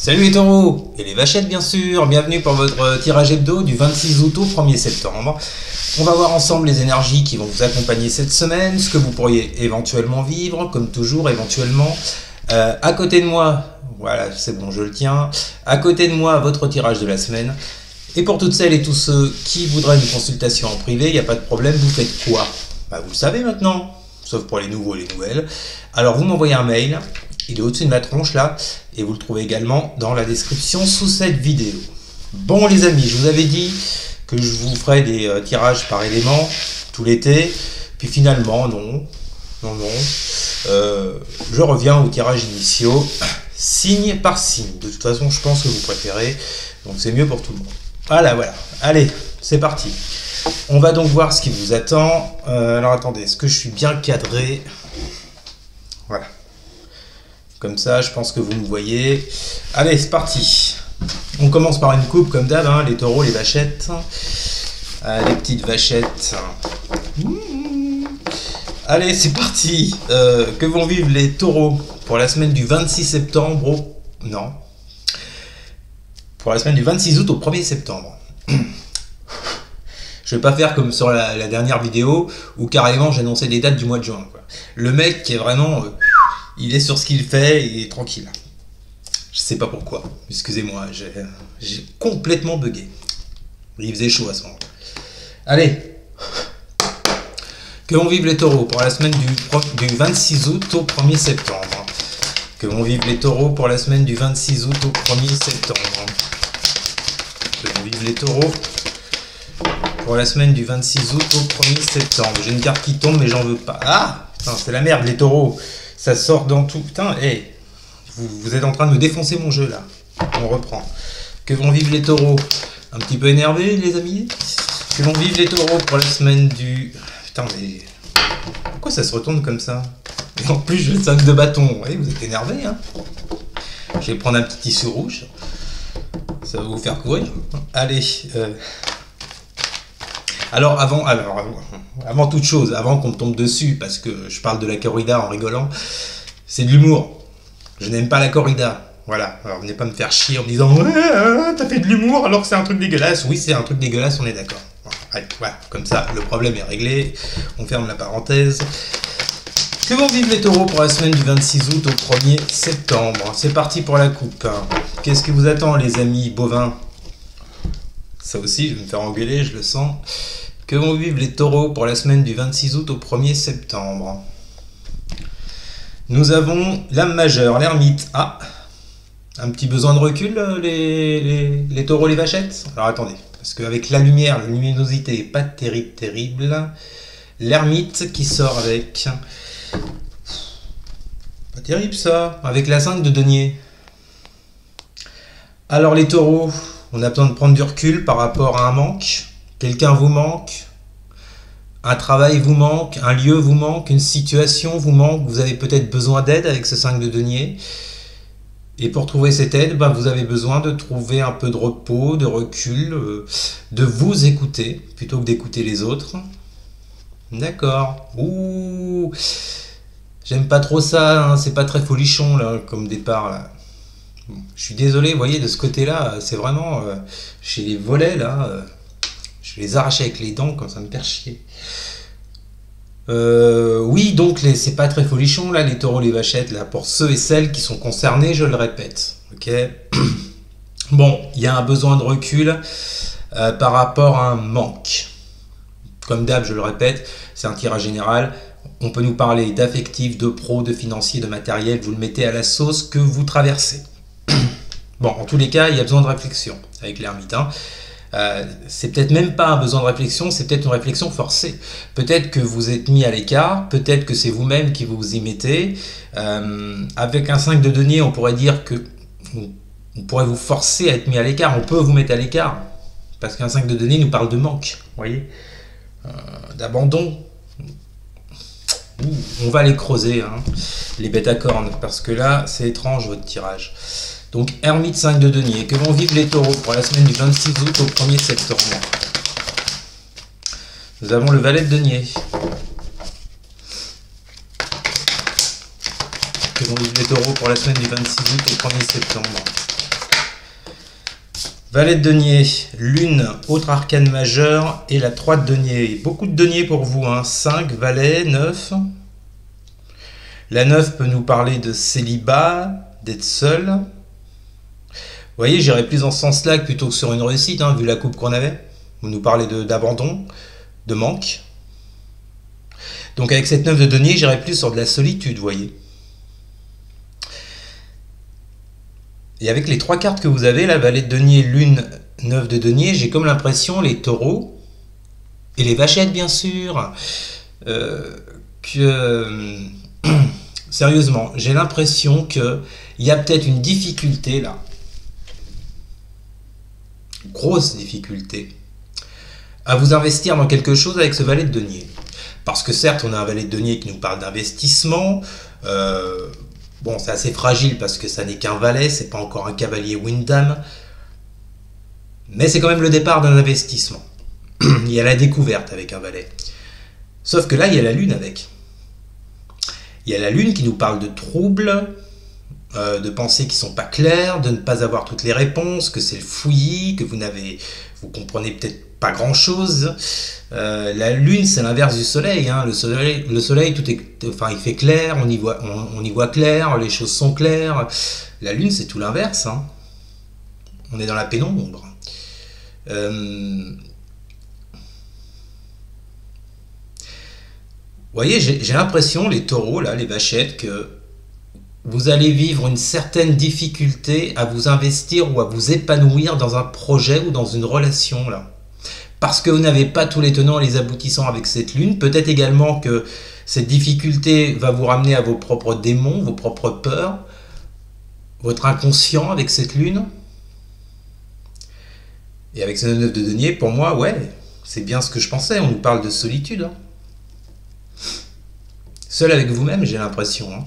Salut les taureaux et les vachettes bien sûr, bienvenue pour votre tirage hebdo du 26 août au 1er septembre. On va voir ensemble les énergies qui vont vous accompagner cette semaine, ce que vous pourriez éventuellement vivre, comme toujours éventuellement. À côté de moi, voilà c'est bon je le tiens, à côté de moi votre tirage de la semaine. Et pour toutes celles et tous ceux qui voudraient une consultation en privé, il n'y a pas de problème, vous faites quoi? Vous le savez maintenant, sauf pour les nouveaux et les nouvelles. Alors vous m'envoyez un mail. Il est au-dessus de ma tronche là, et vous le trouvez également dans la description sous cette vidéo. Bon les amis, je vous avais dit que je vous ferais des tirages par élément tout l'été, puis finalement non, je reviens aux tirages initiaux, signe par signe. De toute façon je pense que vous préférez, donc c'est mieux pour tout le monde. Voilà, allez, c'est parti. On va donc voir ce qui vous attend. Alors attendez, est-ce que je suis bien cadré? Voilà. Comme ça, je pense que vous me voyez. Allez, c'est parti. On commence par une coupe, comme d'hab, hein, les taureaux, les vachettes. Les petites vachettes. Allez, c'est parti. Que vont vivre les taureaux pour la semaine du 26 septembre Non. Pour la semaine du 26 août au 1er septembre. Je vais pas faire comme sur la dernière vidéo, où carrément j'annonçais des dates du mois de juin, quoi. Le mec qui est vraiment... il est sur ce qu'il fait et il est tranquille. Je sais pas pourquoi. Excusez-moi, j'ai complètement bugué. Il faisait chaud à ce moment. Allez. Que vont vivre les taureaux pour la semaine du 26 août au 1er septembre. Que vont vivre les taureaux pour la semaine du 26 août au 1er septembre. Que vont vivre les taureaux pour la semaine du 26 août au 1er septembre. J'ai une carte qui tombe mais j'en veux pas. Ah putain, c'est la merde les taureaux. Ça sort dans tout. Putain, hey, vous êtes en train de me défoncer mon jeu là. On reprend. Que vont vivre les taureaux? Un petit peu énervés les amis? Que vont vivre les taureaux pour la semaine du... Putain, mais... Pourquoi ça se retourne comme ça? Et en plus, j'ai le 5 de bâton. Ouais, vous êtes énervés, hein? Je vais prendre un petit tissu rouge. Ça va vous faire courir. Allez. Alors avant toute chose, avant qu'on me tombe dessus, parce que je parle de la corrida en rigolant, c'est de l'humour. Je n'aime pas la corrida. Voilà, alors venez pas me faire chier en me disant ouais, t'as fait de l'humour alors que c'est un truc dégueulasse. Oui, c'est un truc dégueulasse, on est d'accord. Allez, voilà, comme ça, le problème est réglé. On ferme la parenthèse. Que vont vivre les taureaux pour la semaine du 26 août au 1er septembre? C'est parti pour la coupe. Qu'est-ce qui vous attend, les amis bovins? Ça aussi, je vais me faire engueuler, je le sens. Que vont vivre les taureaux pour la semaine du 26 août au 1er septembre? Nous avons l'âme majeure, l'ermite. Ah, un petit besoin de recul, les taureaux, les vachettes? Alors attendez, parce qu'avec la lumière, la luminosité, pas terrible. L'ermite qui sort avec... Pas terrible ça, avec la 5 de denier. Alors les taureaux... On a besoin de prendre du recul par rapport à un manque. Quelqu'un vous manque. Un travail vous manque. Un lieu vous manque. Une situation vous manque. Vous avez peut-être besoin d'aide avec ce 5 de denier. Et pour trouver cette aide, vous avez besoin de trouver un peu de repos, de recul, de vous écouter plutôt que d'écouter les autres. D'accord. Ouh. J'aime pas trop ça. Hein. C'est pas très folichon là, comme départ là. Je suis désolé, vous voyez, de ce côté-là, c'est vraiment... chez les volets, là, je vais les arracher avec les dents quand ça me perd chier. Oui, donc, c'est pas très folichon, là, les taureaux, les vachettes, là, pour ceux et celles qui sont concernés, je le répète. Ok. Bon, il y a un besoin de recul par rapport à un manque. Comme d'hab, je le répète, c'est un tirage général. On peut nous parler d'affectif, de pro, de financier, de matériel. Vous le mettez à la sauce que vous traversez. Bon, en tous les cas, il y a besoin de réflexion avec l'ermite. Hein. C'est peut-être même pas un besoin de réflexion, c'est peut-être une réflexion forcée. Peut-être que vous êtes mis à l'écart, peut-être que c'est vous-même qui vous y mettez. Avec un 5 de denier, on pourrait dire que on pourrait vous forcer à être mis à l'écart. On peut vous mettre à l'écart. Parce qu'un 5 de denier nous parle de manque, vous voyez, d'abandon. On va les creuser, hein, les bêtes à cornes, parce que là, c'est étrange votre tirage. Donc, ermite 5 de denier. Que vont vivre les taureaux pour la semaine du 26 août au 1er septembre? Nous avons le valet de denier. Que vont vivre les taureaux pour la semaine du 26 août au 1er septembre? Valet de denier, lune, autre arcane majeure et la 3 de denier. Beaucoup de deniers pour vous, hein. 5, valet, 9. La 9 peut nous parler de célibat, d'être seul. Vous voyez, j'irais plus dans ce sens-là plutôt que sur une réussite, hein, vu la coupe qu'on avait. Vous nous parlez d'abandon, de manque. Donc avec cette 9 de denier, j'irais plus sur de la solitude, vous voyez. Et avec les 3 cartes que vous avez, la valet de denier, lune, 9 de denier, j'ai comme l'impression, les taureaux, et les vachettes bien sûr, que... Sérieusement, j'ai l'impression qu'il y a peut-être une difficulté là. Grosse difficulté. À vous investir dans quelque chose avec ce valet de denier. Parce que certes, on a un valet de denier qui nous parle d'investissement. Bon, c'est assez fragile parce que ça n'est qu'un valet, c'est pas encore un cavalier Windham. Mais c'est quand même le départ d'un investissement. Il y a la découverte avec un valet. Sauf que là, il y a la lune avec. Il y a la lune qui nous parle de troubles, de pensées qui sont pas claires, de ne pas avoir toutes les réponses, que c'est le fouillis, que vous comprenez peut-être pas grand-chose. La lune, c'est l'inverse du soleil, hein. Le soleil, tout est, enfin, il fait clair, on y voit clair, les choses sont claires. La lune, c'est tout l'inverse, hein. On est dans la pénombre. Vous voyez, j'ai l'impression, les taureaux, là, les vachettes, que vous allez vivre une certaine difficulté à vous investir ou à vous épanouir dans un projet ou dans une relation, là. Parce que vous n'avez pas tous les tenants et les aboutissants avec cette lune. Peut-être également que cette difficulté va vous ramener à vos propres démons, vos propres peurs, votre inconscient avec cette lune. Et avec ce 9 de denier, pour moi, ouais, c'est bien ce que je pensais. On nous parle de solitude, hein. Seul avec vous-même, j'ai l'impression. Hein.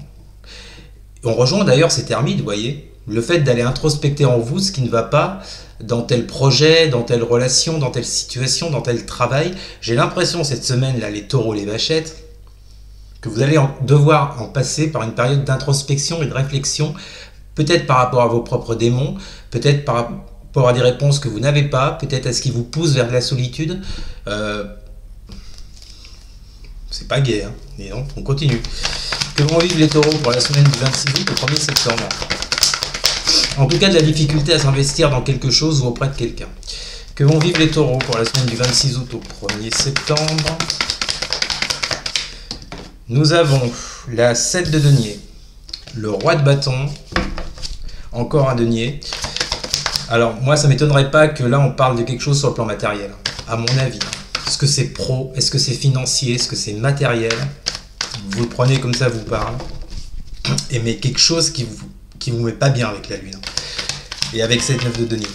On rejoint d'ailleurs ces termites, vous voyez. Le fait d'aller introspecter en vous ce qui ne va pas dans tel projet, dans telle relation, dans telle situation, dans tel travail. J'ai l'impression cette semaine-là, les taureaux, les vachettes, que vous allez devoir en passer par une période d'introspection et de réflexion, peut-être par rapport à vos propres démons, peut-être par rapport à des réponses que vous n'avez pas, peut-être à ce qui vous pousse vers de la solitude. C'est pas gai, hein. Et donc, on continue. Que vont vivre les taureaux pour la semaine du 26 août au 1er septembre? En tout cas, de la difficulté à s'investir dans quelque chose ou auprès de quelqu'un. Que vont vivre les taureaux pour la semaine du 26 août au 1er septembre? Nous avons la 7 de denier, le roi de bâton, encore un denier. Alors, moi, ça ne m'étonnerait pas que là, on parle de quelque chose sur le plan matériel, à mon avis. Est-ce que c'est pro? Est-ce que c'est financier? Est-ce que c'est matériel? Vous le prenez comme ça vous parle. Et mais quelque chose qui vous met pas bien avec la lune. Et avec cette 9 de denier.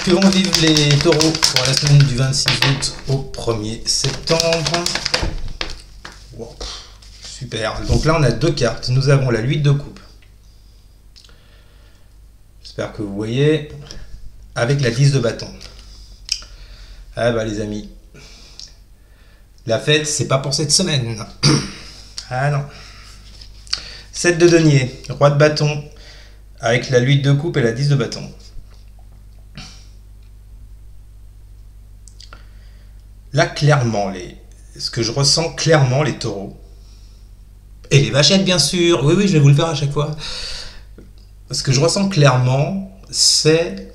Que vont vivre les taureaux pour la semaine du 26 août au 1er septembre? Wow, super. Donc là, on a 2 cartes. Nous avons la 8 de coupe. J'espère que vous voyez. Avec la 10 de bâton. Ah bah les amis, la fête, c'est pas pour cette semaine. Ah non. 7 de denier, roi de bâton, avec la 8 de coupe et la 10 de bâton. Là, clairement, ce que je ressens clairement, les taureaux, et les vachettes, bien sûr, oui, je vais vous le faire à chaque fois. Ce que je ressens clairement, c'est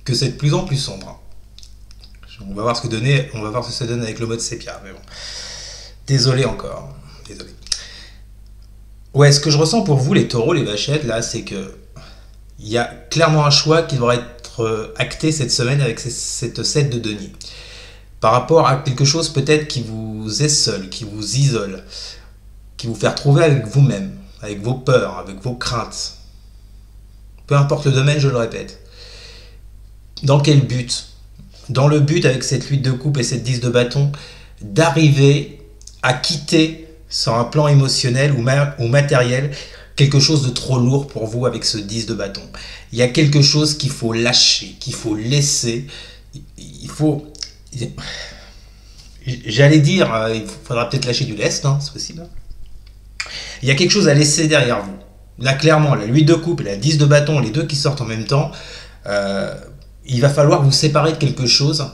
que c'est de plus en plus sombre. On va voir ce que ça donne avec le mode sépia, mais bon. Désolé encore. Désolé. Ouais, ce que je ressens pour vous, les taureaux, les vachettes, là, c'est que il y a clairement un choix qui devrait être acté cette semaine avec cette 7 de denier. Par rapport à quelque chose peut-être qui vous est seul, qui vous isole, qui vous fait retrouver avec vous-même, avec vos peurs, avec vos craintes. Peu importe le domaine, je le répète. Dans quel but ? Dans le but, avec cette 8 de coupe et cette 10 de bâton, d'arriver à quitter sur un plan émotionnel ou matériel quelque chose de trop lourd pour vous avec ce 10 de bâton. Il y a quelque chose qu'il faut lâcher, qu'il faut laisser. Il faut... J'allais dire, il faudra peut-être lâcher du lest, hein, c'est possible. Il y a quelque chose à laisser derrière vous. Là, clairement, la 8 de coupe et la 10 de bâton, les deux qui sortent en même temps, il va falloir vous séparer de quelque chose,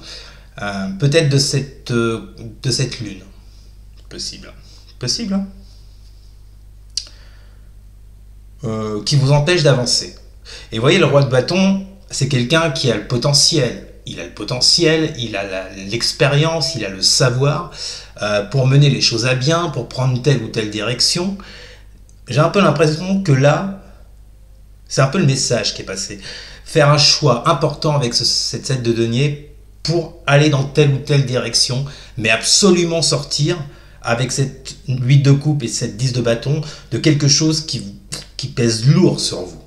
peut-être de cette lune. Possible. Possible, hein, qui vous empêche d'avancer. Et vous voyez, le roi de bâton, c'est quelqu'un qui a le potentiel. Il a le potentiel, il a l'expérience, il a le savoir pour mener les choses à bien, pour prendre telle ou telle direction. J'ai un peu l'impression que là, c'est un peu le message qui est passé. Faire un choix important avec cette 7 de denier pour aller dans telle ou telle direction, mais absolument sortir avec cette 8 de coupe et cette 10 de bâton de quelque chose qui pèse lourd sur vous.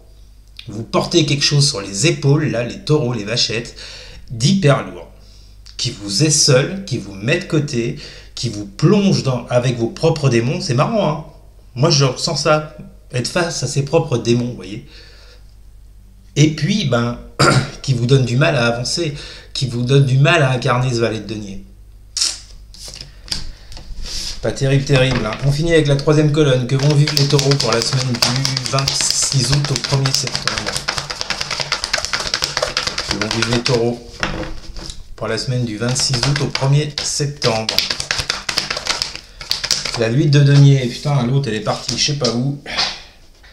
Vous portez quelque chose sur les épaules, là, les taureaux, les vachettes, d'hyper lourd, qui vous est seul, qui vous met de côté, qui vous plonge avec vos propres démons. C'est marrant, hein. Moi, je ressens ça, être face à ses propres démons, vous voyez. Et puis, qui vous donne du mal à avancer, qui vous donne du mal à incarner ce valet de denier. Pas terrible, terrible. Hein. On finit avec la troisième colonne. Que vont vivre les taureaux pour la semaine du 26 août au 1er septembre. Que vont vivre les taureaux pour la semaine du 26 août au 1er septembre. La 8 de denier. Putain, l'autre, elle est partie, je sais pas où.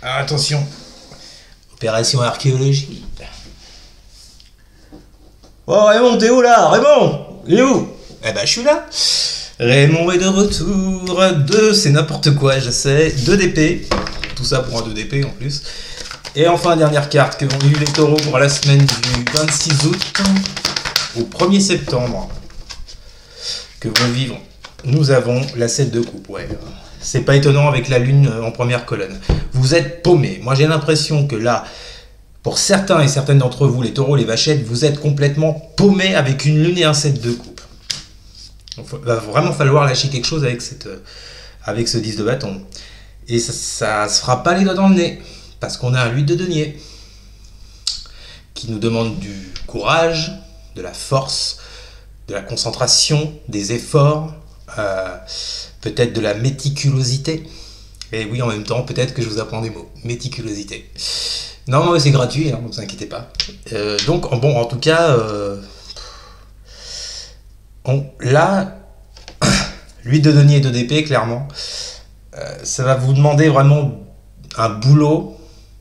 Ah, attention. Opération archéologie. Oh, Raymond, t'es où là? Raymond, il est où? Eh ben, je suis là. Raymond est de retour. 2, c'est n'importe quoi, je sais. 2 d'épée. Tout ça pour un 2 d'épée en plus. Et enfin, dernière carte. Que vont vivre les taureaux pour la semaine du 26 août au 1er septembre. Que vont vivre. Nous avons la 7 de coupe. Ouais. C'est pas étonnant avec la lune en première colonne. Vous êtes paumés. Moi, j'ai l'impression que là, pour certains et certaines d'entre vous, les taureaux, les vachettes, vous êtes complètement paumés avec une lune et un 7 de coupe. Il va vraiment falloir lâcher quelque chose avec ce 10 de bâton. Et ça ne se fera pas les doigts dans le nez. Parce qu'on a un 8 de denier qui nous demande du courage, de la force, de la concentration, des efforts, peut-être de la méticulosité. Et oui, en même temps, peut-être que je vous apprends des mots. Méticulosité. Non, mais c'est gratuit, hein, ne vous inquiétez pas. Donc, bon, en tout cas... là, 8 de denier et 2 d'épée, clairement, ça va vous demander vraiment un boulot,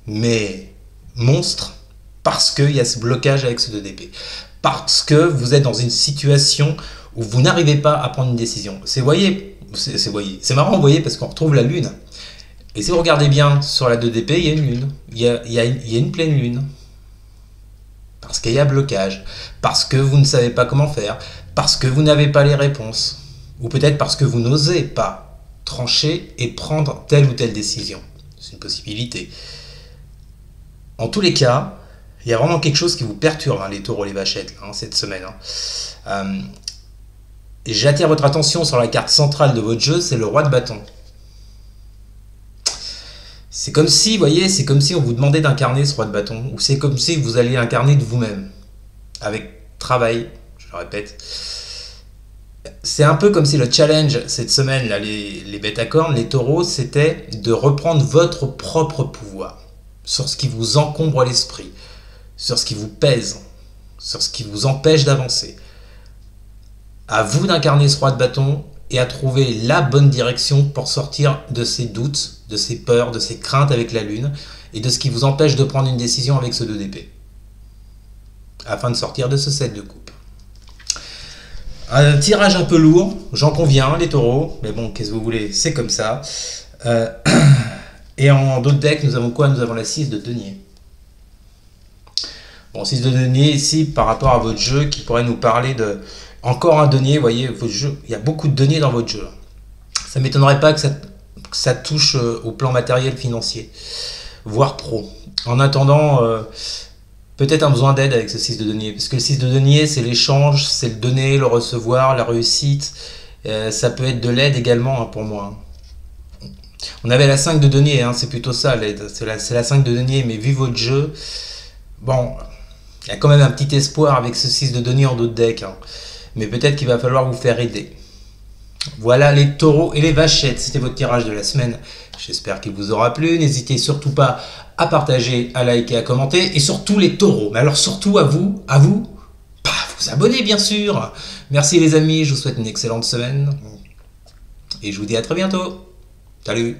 mais monstre, parce qu'il y a ce blocage avec ce 2 d'épée. Parce que vous êtes dans une situation où vous n'arrivez pas à prendre une décision. C'est marrant, vous voyez, parce qu'on retrouve la lune. Et si vous regardez bien sur la 2 d'épée, il y a une lune. Il y a une pleine lune. Parce qu'il y a blocage. Parce que vous ne savez pas comment faire. Parce que vous n'avez pas les réponses. Ou peut-être parce que vous n'osez pas trancher et prendre telle ou telle décision. C'est une possibilité. En tous les cas, il y a vraiment quelque chose qui vous perturbe, hein, les taureaux, les vachettes, hein, cette semaine. Hein. Et j'attire votre attention sur la carte centrale de votre jeu, c'est le roi de bâton. C'est comme si, vous voyez, c'est comme si on vous demandait d'incarner ce roi de bâton. Ou c'est comme si vous alliez incarner de vous-même. Avec travail. Je le répète, c'est un peu comme si le challenge cette semaine, là, les bêtes à cornes, les taureaux, c'était de reprendre votre propre pouvoir sur ce qui vous encombre l'esprit, sur ce qui vous pèse, sur ce qui vous empêche d'avancer. À vous d'incarner ce roi de bâton et à trouver la bonne direction pour sortir de ces doutes, de ces peurs, de ces craintes avec la lune et de ce qui vous empêche de prendre une décision avec ce 2 d'épée. Afin de sortir de ce 7 de coupe. Un tirage un peu lourd, j'en conviens, les taureaux, mais bon, qu'est-ce que vous voulez, c'est comme ça. Et en d'autres decks, nous avons quoi? Nous avons la 6 de denier. Bon, 6 de denier ici, par rapport à votre jeu, qui pourrait nous parler de... Encore un denier, vous voyez, votre jeu, il y a beaucoup de deniers dans votre jeu. Ça ne m'étonnerait pas que ça touche au plan matériel financier, voire pro. En attendant... peut-être un besoin d'aide avec ce 6 de denier, parce que le 6 de denier, c'est l'échange, c'est le donner, le recevoir, la réussite. Ça peut être de l'aide également, hein, pour moi. On avait la 5 de denier, hein, c'est plutôt ça l'aide. C'est la 5 de denier, mais vu votre jeu, bon, il y a quand même un petit espoir avec ce 6 de denier en d'autres decks. Hein. Mais peut-être qu'il va falloir vous faire aider. Voilà les taureaux et les vachettes, c'était votre tirage de la semaine J'espère qu'il vous aura plu. N'hésitez surtout pas à partager, à liker, à commenter. Et surtout les taureaux. Mais alors surtout à vous, vous abonner bien sûr. Merci les amis, je vous souhaite une excellente semaine. Et je vous dis à très bientôt. Salut.